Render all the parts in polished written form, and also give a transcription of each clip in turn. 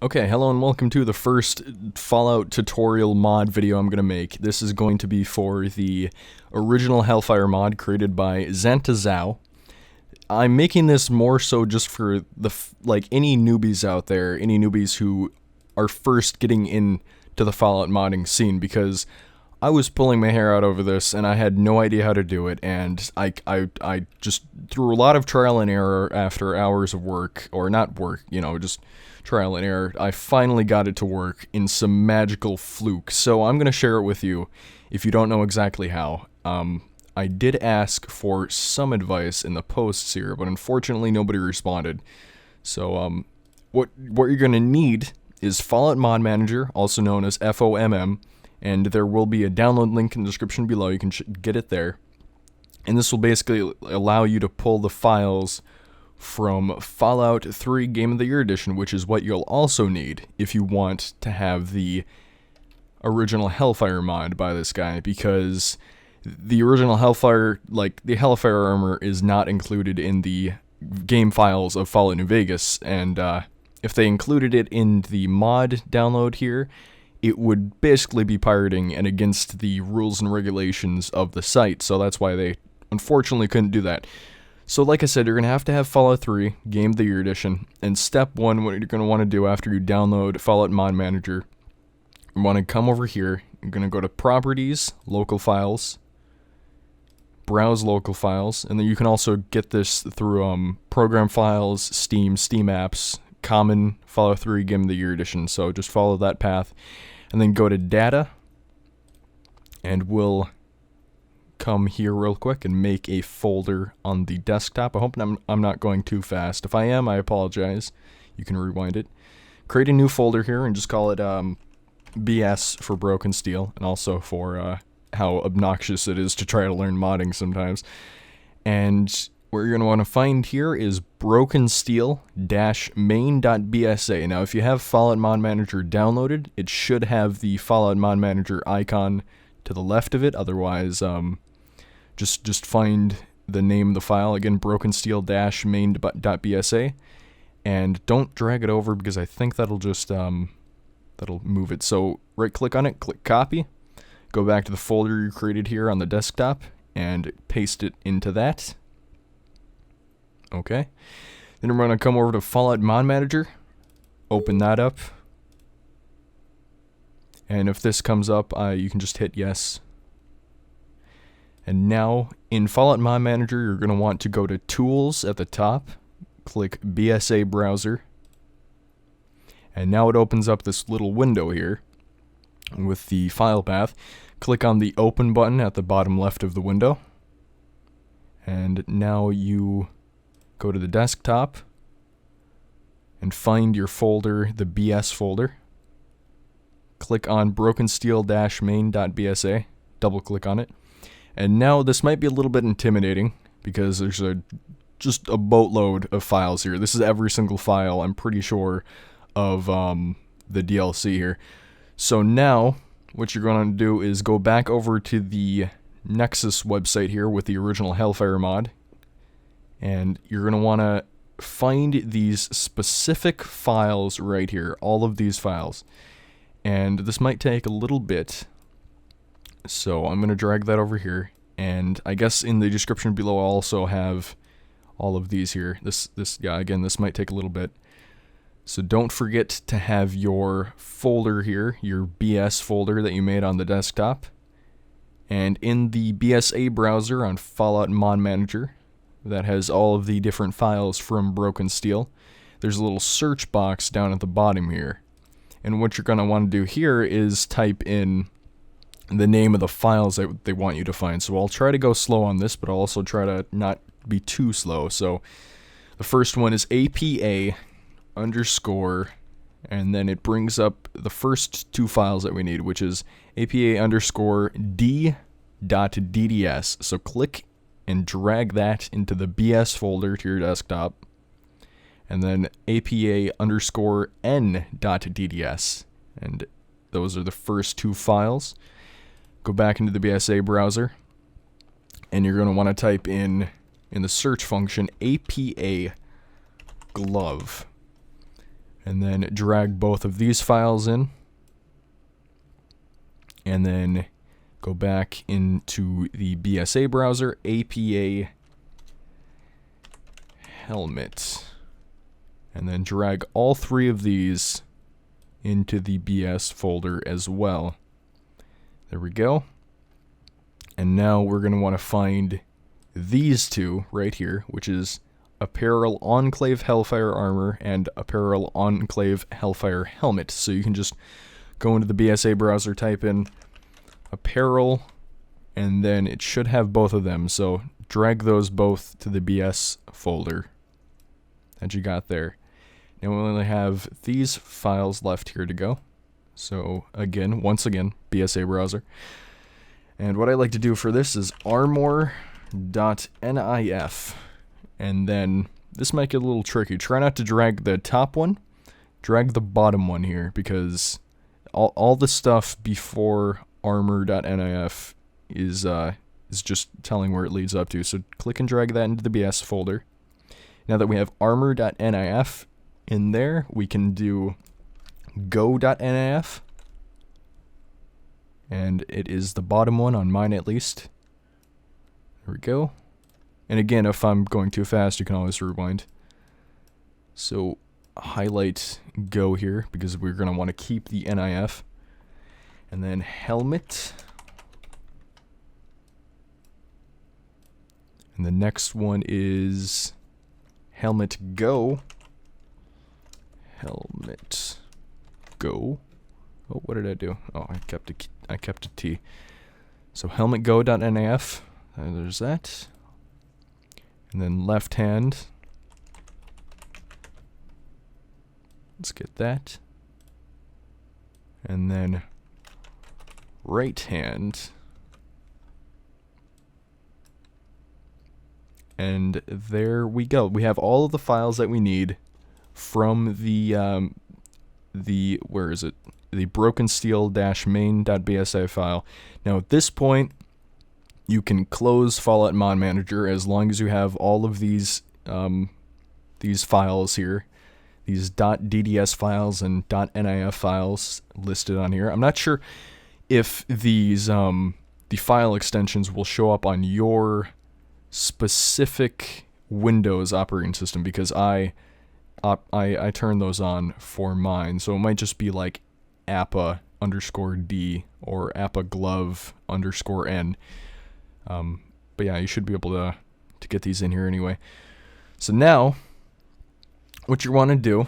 Okay, hello and welcome to the first Fallout tutorial mod video I'm going to make. This is going to be for the original HellFire mod created by Zantetzou. I'm making this more so just for any newbies out there, any newbies who are first getting into the Fallout modding scene, because I was pulling my hair out over this and I had no idea how to do it, and I just through a lot of trial and error after hours of work, or not work, just trial and error, I finally got it to work in some magical fluke. So I'm going to share it with you if you don't know exactly how. I did ask for some advice in the posts here, but unfortunately nobody responded. So what you're going to need is Fallout Mod Manager, also known as FOMM, and there will be a download link in the description below. You can get it there. And this will basically allow you to pull the files from Fallout 3 Game of the Year Edition, which is what you'll also need if you want to have the original HellFire mod by this guy, because the original HellFire, the HellFire Armor, is not included in the game files of Fallout New Vegas, and if they included it in the mod download here, it would basically be pirating and against the rules and regulations of the site, so that's why they unfortunately couldn't do that. So like I said, you're going to have Fallout 3 Game of the Year Edition, and step one, what you're going to want to do after you download Fallout Mod Manager, you want to come over here, you're going to go to Properties, Local Files, Browse Local Files, and then you can also get this through Program Files, Steam Apps, Common, Fallout 3 Game of the Year Edition, so just follow that path, and then go to Data, and we'll come here real quick and make a folder on the desktop. I hope I'm not going too fast. If I am, I apologize. You can rewind it. Create a new folder here and just call it BS for BrokenSteel, and also for how obnoxious it is to try to learn modding sometimes. And what you're going to want to find here is BrokenSteel-main.bsa. Now, if you have Fallout Mod Manager downloaded, it should have the Fallout Mod Manager icon to the left of it. Otherwise, just find the name of the file, again, BrokenSteel-main.bsa, and don't drag it over, because I think that'll just that'll move it. So right click on it, click copy, go back to the folder you created here on the desktop and paste it into that. Okay, then we're going to come over to Fallout Mod Manager, open that up, and if this comes up, you can just hit yes. And now, in Fallout Mod Manager, you're going to want to go to Tools at the top, click BSA Browser, and now it opens up this little window here with the file path. Click on the Open button at the bottom left of the window, and now you go to the desktop and find your folder, the BS folder. Click on BrokenSteel-main.bsa, double click on it. And now this might be a little bit intimidating, because there's just a boatload of files here. This is every single file, I'm pretty sure, of the DLC here. So now, what you're going to do is go back over to the Nexus website here with the original HellFire mod, and you're going to want to find these specific files right here, all of these files. And this might take a little bit, so I'm going to drag that over here, and I guess in the description below I'll also have all of these here. Again, this might take a little bit. So don't forget to have your folder here, your BS folder that you made on the desktop. And in the BSA browser on Fallout Mod Manager, that has all of the different files from BrokenSteel, there's a little search box down at the bottom here. And what you're going to want to do here is type in the name of the files that they want you to find. So I'll try to go slow on this, but I'll also try to not be too slow. So the first one is APA_, and then it brings up the first two files that we need, which is APA_D.DDS. So click and drag that into the BS folder to your desktop, and then APA_N.DDS, and those are the first two files. Go back into the BSA browser, and you're going to want to type in the search function APA glove. and then drag both of these files in, and then go back into the BSA browser, APA helmet, and then drag all three of these into the BS folder as well. There we go. And now we're going to want to find these two right here, which is Apparel Enclave HellFire Armor and Apparel Enclave HellFire Helmet. So you can just go into the BSA browser, type in Apparel, and then it should have both of them. So drag those both to the BS folder that you got there. Now we only have these files left here to go. So again, once again, BSA browser. And what I like to do for this is armor.nif. And then this might get a little tricky. Try not to drag the top one. Drag the bottom one here, because all the stuff before armor.nif is just telling where it leads up to. So click and drag that into the BS folder. Now that we have armor.nif in there, we can do go.nif. And it is the bottom one on mine, at least. There we go. And again, if I'm going too fast, you can always rewind. So highlight go here, because we're going to want to keep the NIF. And then helmet. And the next one is helmetgo. Helmetgo. Oh, what did I do? Oh, I kept a T. So helmetgo.nif. There's that. And then left hand. Let's get that. And then right hand. And there we go. We have all of the files that we need from the where is it? The BrokenSteel-main.bsa file. Now at this point, you can close Fallout Mod Manager as long as you have all of these files here, these .dds files and .nif files listed on here. I'm not sure if these the file extensions will show up on your specific Windows operating system, because I turn those on for mine, so it might just be like appa_d or appaglove_n. But yeah, you should be able to get these in here anyway. So now, what you want to do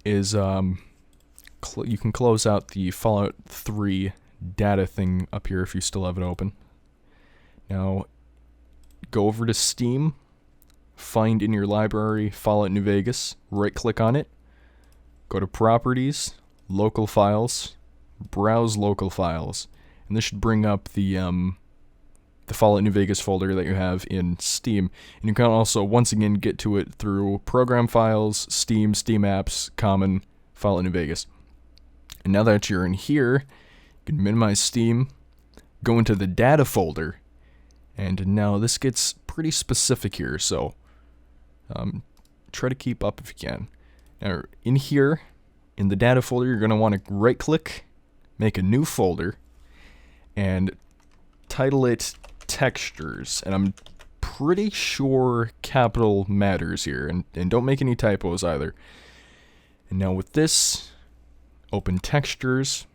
is you can close out the Fallout 3 data thing up here if you still have it open. Now, go over to Steam, find in your library Fallout New Vegas, right-click on it, go to Properties, Local Files, Browse Local Files, and this should bring up the Fallout New Vegas folder that you have in Steam. And you can also, once again, get to it through Program Files, Steam, Steam Apps, Common, Fallout New Vegas. And now that you're in here, you can minimize Steam, go into the Data folder, and now this gets pretty specific here, so try to keep up if you can. Now, in here, in the Data folder, you're going to want to right-click, make a new folder, and title it Textures. And I'm pretty sure capital matters here, and don't make any typos either. And now with this, open Textures,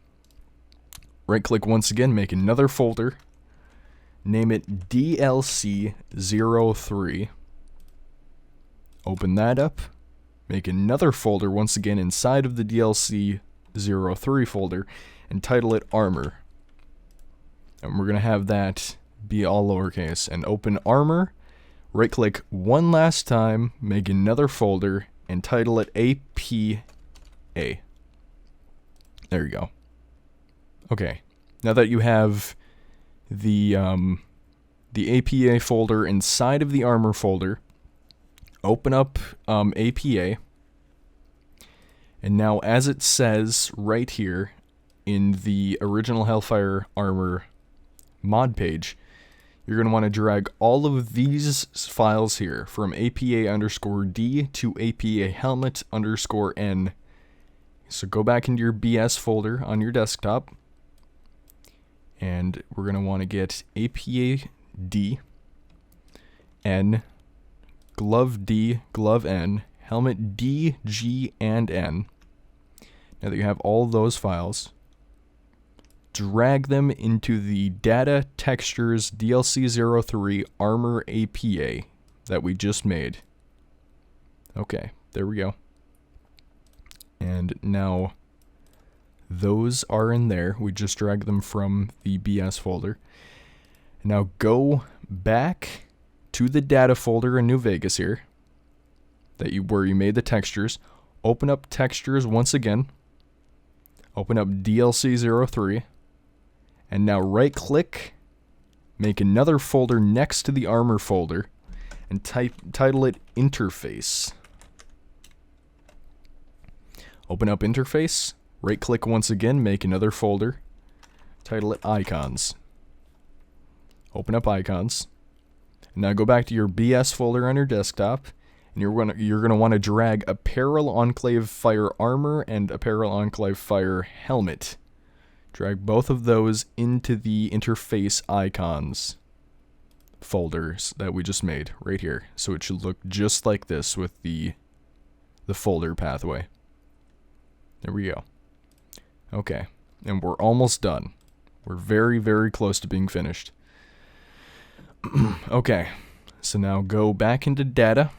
right-click once again, make another folder, name it DLC03, open that up, make another folder once again inside of the DLC03 folder, and title it Armor. And we're going to have that be all lowercase. And open Armor, right click one last time, make another folder, and title it APA. There you go. Okay, now that you have the APA folder inside of the Armor folder, open up APA, and now as it says right here in the original HellFire Armor mod page, you're going to want to drag all of these files here from APA_D to APA helmet_n So go back into your BS folder on your desktop, and we're going to want to get APA D, N, glove D, glove N, helmet D, G, and N. Now that you have all those files, drag them into the data textures DLC03 armor APA that we just made. Okay, there we go. And now those are in there. We just dragged them from the BS folder. Now go back to the data folder in New Vegas here, where you made the textures. Open up textures once again. Open up DLC03. And now right click, make another folder next to the armor folder, and title it interface. Open up interface, right click once again, make another folder, title it icons. Open up icons. And now go back to your BS folder on your desktop, and you're gonna want to drag Apparel Enclave Fire Armor and Apparel Enclave Fire Helmet. Drag both of those into the interface icons folders that we just made right here. So it should look just like this with the folder pathway. There we go. Okay, and we're almost done. We're very, very close to being finished. Okay, so now go back into data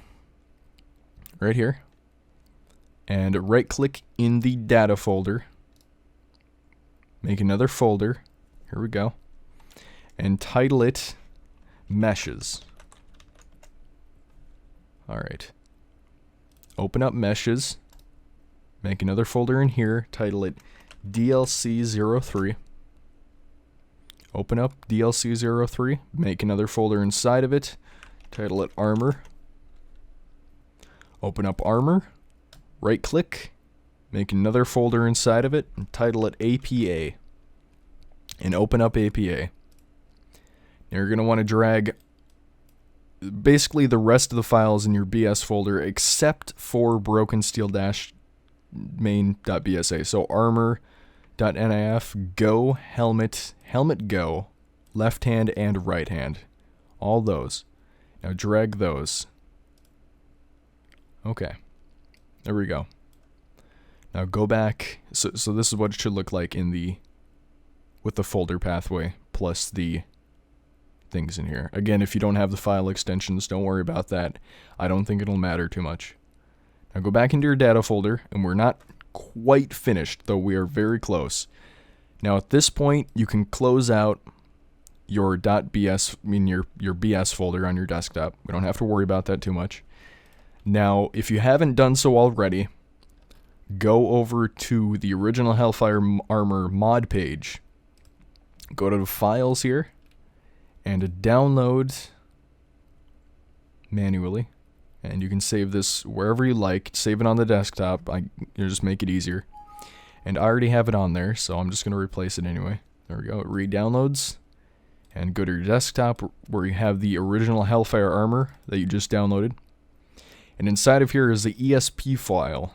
right here and right click in the data folder. Make another folder. Here we go. And title it meshes. Alright. Open up meshes. Make another folder in here. Title it DLC03. Open up DLC03. Make another folder inside of it. Title it armor. Open up armor. Right click. Make another folder inside of it and title it APA. And open up APA. Now you're going to want to drag basically the rest of the files in your BS folder except for BrokenSteel-main.bsa. So armor.nif, go, helmet, helmetgo, left hand, and right hand. All those. Now drag those. Okay. There we go. Now go back. So this is what it should look like with the folder pathway plus the things in here. Again, if you don't have the file extensions, don't worry about that. I don't think it'll matter too much. Now go back into your data folder, and we're not quite finished, though we are very close. Now at this point, you can close out your .bs, your BS folder on your desktop. We don't have to worry about that too much. Now, if you haven't done so already, go over to the original HellFire Armor mod page. Go to the files here and download manually. And you can save this wherever you like. Save it on the desktop. Just make it easier. And I already have it on there, so I'm just going to replace it anyway. There we go. It re-downloads. And go to your desktop where you have the original HellFire Armor that you just downloaded. And inside of here is the ESP file.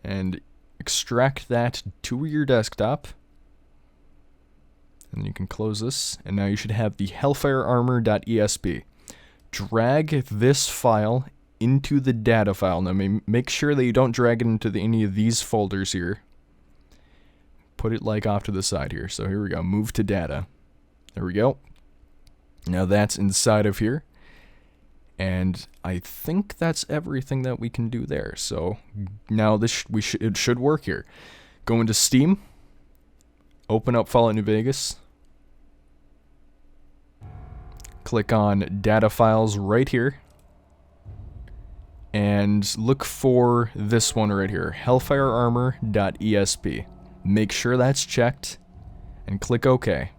And extract that to your desktop. And you can close this. And now you should have the HellFire Armor.esp. Drag this file into the data file. Now make sure that you don't drag it into any of these folders here. Put it like off to the side here. So here we go. Move to data. There we go. Now that's inside of here. And I think that's everything that we can do there. So now it should work here. Go into Steam. Open up Fallout New Vegas. Click on Data Files right here. And look for this one right here. HellFire Armor.esp. Make sure that's checked. And click OK.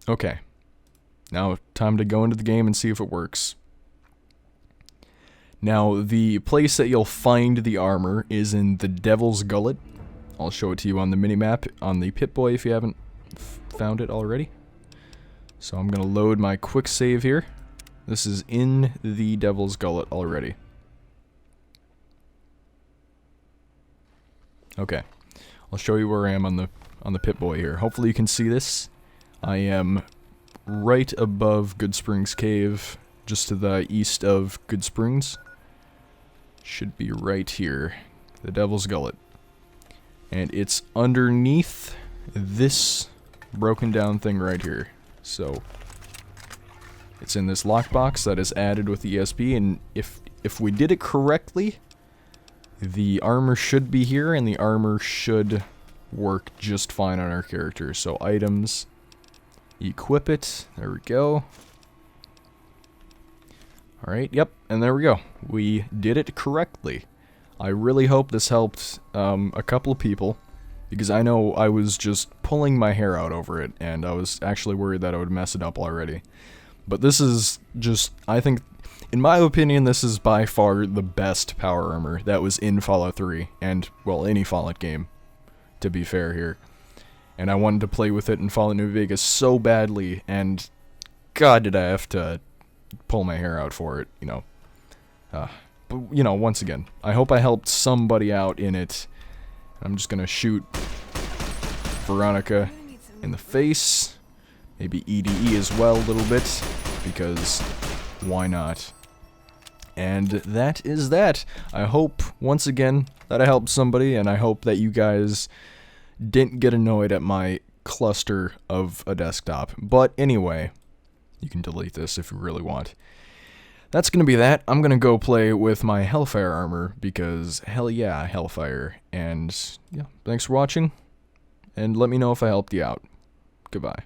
Okay. Now, time to go into the game and see if it works. Now, the place that you'll find the armor is in the Devil's Gullet. I'll show it to you on the minimap on the Pip-Boy if you haven't found it already. So I'm going to load my quick save here. This is in the Devil's Gullet already. Okay, I'll show you where I am on the Pip-Boy here. Hopefully you can see this. I am right above Good Springs Cave, just to the east of Good Springs. Should be right here. The Devil's Gullet. And it's underneath this broken down thing right here. So it's in this lockbox that is added with the ESP, and if we did it correctly, the armor should be here, and the armor should work just fine on our character. So items, equip it, there we go. Alright, yep, and there we go. We did it correctly. I really hope this helped a couple of people, because I know I was just pulling my hair out over it, and I was actually worried that I would mess it up already. But this is just, I think, in my opinion, this is by far the best power armor that was in Fallout 3, and, well, any Fallout game, to be fair here. And I wanted to play with it in Fallout New Vegas so badly, and God did I have to pull my hair out for it, you know. But, you know, once again, I hope I helped somebody out in it. I'm just gonna shoot Veronica in the face. Maybe EDE as well a little bit, because why not? And that is that. I hope, once again, that I helped somebody, and I hope that you guys didn't get annoyed at my cluster of a desktop. But anyway, you can delete this if you really want. That's gonna be that. I'm gonna go play with my HellFire Armor, because hell yeah, Hellfire. And yeah, thanks for watching, and let me know if I helped you out. Goodbye.